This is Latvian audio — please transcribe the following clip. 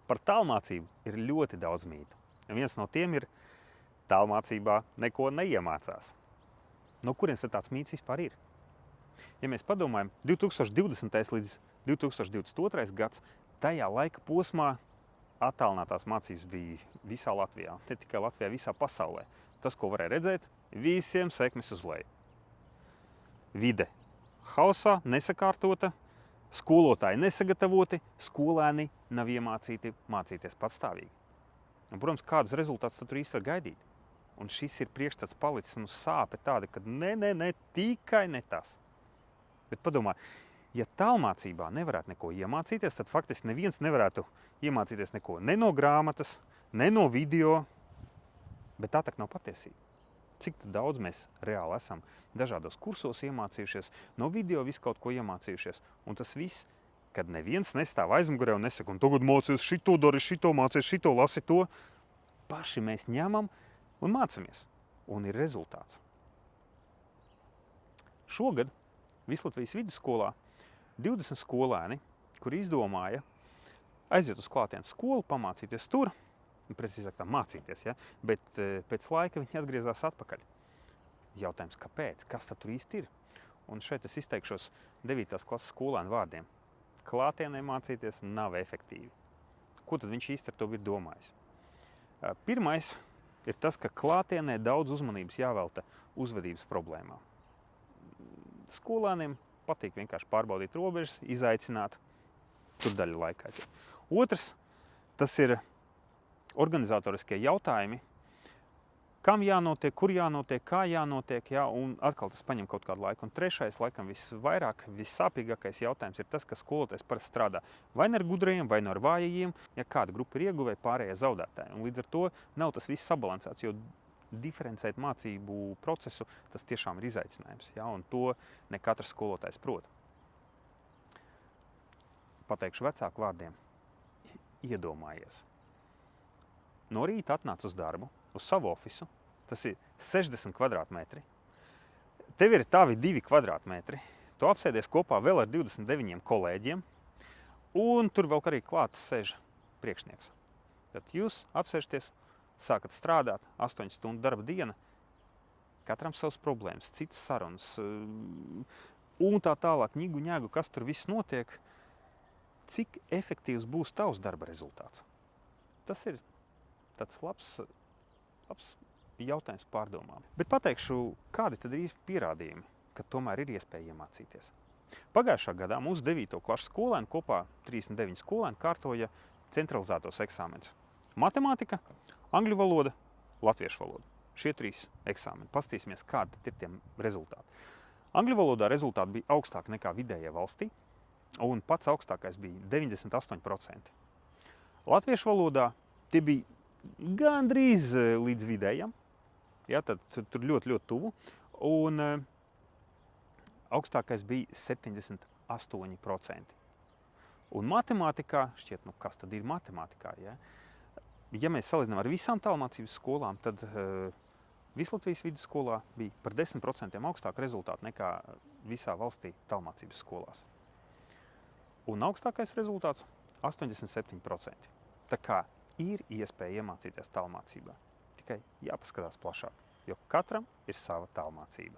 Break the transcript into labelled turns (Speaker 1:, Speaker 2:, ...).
Speaker 1: Par tālmācību ir ļoti daudz mītu. Un viens no tiem ir tālmācībā neko neiemācās. No kurienes tad tāds mīts vispār ir? Ja mēs padomājam, 2020. līdz 2022. gads, tajā laika posmā attālinātās mācības bija visā Latvijā, ne tikai Latvijā, visā pasaulē. Tas, ko varēja redzēt, visiem sekmes uz leju. Vide hausā, nesakārtota, skolotāji nesagatavoti, skolēni nav iemācīti mācīties patstāvīgi. Un, protams, kādus rezultātus tur īsti var gaidīt. Un šis ir priekšstats palicis un sāpe tāda, ka ne, tikai ne tas. Bet padomā, ja tālmācībā nevarētu neko iemācīties, tad faktiski neviens nevarētu iemācīties neko ne no grāmatas, ne no video, bet tā tak nav patiesība. Cik daudz mēs reāli esam dažādos kursos iemācījušies, no video visu kaut ko iemācījušies. Un tas viss, kad neviens nestāv aizmugurē un nesaka, un tagad mācies šito, dari šito, mācies šito, lasi to. Paši mēs ņemam un mācamies. Un ir rezultāts. Šogad Vislatvijas vidusskolā 20 skolēni, kuri izdomāja aiziet uz klātienes skolu, pamācīties tur, precīzāk tā mācīties, ja? Bet pēc laika viņi atgriezās atpakaļ. Jautājums, kāpēc? Kas tad tur īsti ir? Un šeit es izteikšos 9. klases skolēnu vārdiem. Klātienē mācīties nav efektīvi. Ko tad viņš īsti ar to ir domājis? Pirmais ir tas, ka klātienē daudz uzmanības jāvelta uzvedības problēmām. Skolēniem patīk vienkārši pārbaudīt robežas, izaicināt, tur daļa laikā. Otrs, tas ir organizatoriskie jautājumi, kam jānotiek, kur jānotiek, kā jānotiek, ja, un atkal tas paņem kaut kādu laiku. Un trešais, laikam visvairāk, vissāpīgākais jautājums ir tas, ka skolotājs parasti strādā vai ar gudrajiem, vai ar vājajiem, ja kāda grupa ir ieguvēja, pārējie zaudētāji. Un līdz ar to nav tas viss sabalansēts, jo diferencēt mācību procesu, tas tiešām ir izaicinājums, ja, un to ne katrs skolotājs prot. Pateikšu vecāku vārdiem. Iedomājies. No rīta atnāc uz darbu, uz savu ofisu, tas ir 60 kvadrātmetri. Tev ir tavi 2 kvadrātmetri. Tu apsēdies kopā vēl ar 29 kolēģiem, un tur vēl arī klāts sēž priekšnieks. Tad jūs apsēžaties, sākat strādāt, 8 stundu darba diena, katram savas problēmas, citas sarunas, un tā tālāk ņigu, kas tur viss notiek, cik efektīvs būs tavs darba rezultāts. Tas ir tāds labs jautājums pārdomām. Bet pateikšu, kādi tad ir īsti pierādījumi, ka tomēr ir iespēja iemācīties. Pagājušā gadā mūsu 9. klases skolēni kopā 39 skolēni kārtoja centralizētos eksāmenus. Matemātika, angļu valoda, latviešu valoda. Šie 3 eksāmeni. Pastīsimies, kādi ir tie rezultāti. Angļu valodā rezultāti bija augstāki nekā vidējie valstī, un pats augstākais bija 98%. Latviešu valodā tie bija gandrīz līdz vidējam, ja, tad tur ļoti tuvu, un augstākais bija 78%. Un matemātikā, šķiet, kas tad ir matemātikā, ja? Ja mēs salīdzinām ar visām tālmācības skolām, tad Vislatvijas vidusskolā bija par 10% augstāk rezultāti nekā visā valstī tālmācības skolās. Un augstākais rezultāts 87%. Tā kā ir iespēja iemācīties tālmācībā, tikai jāpaskatās plašāk, jo katram ir sava tālmācība.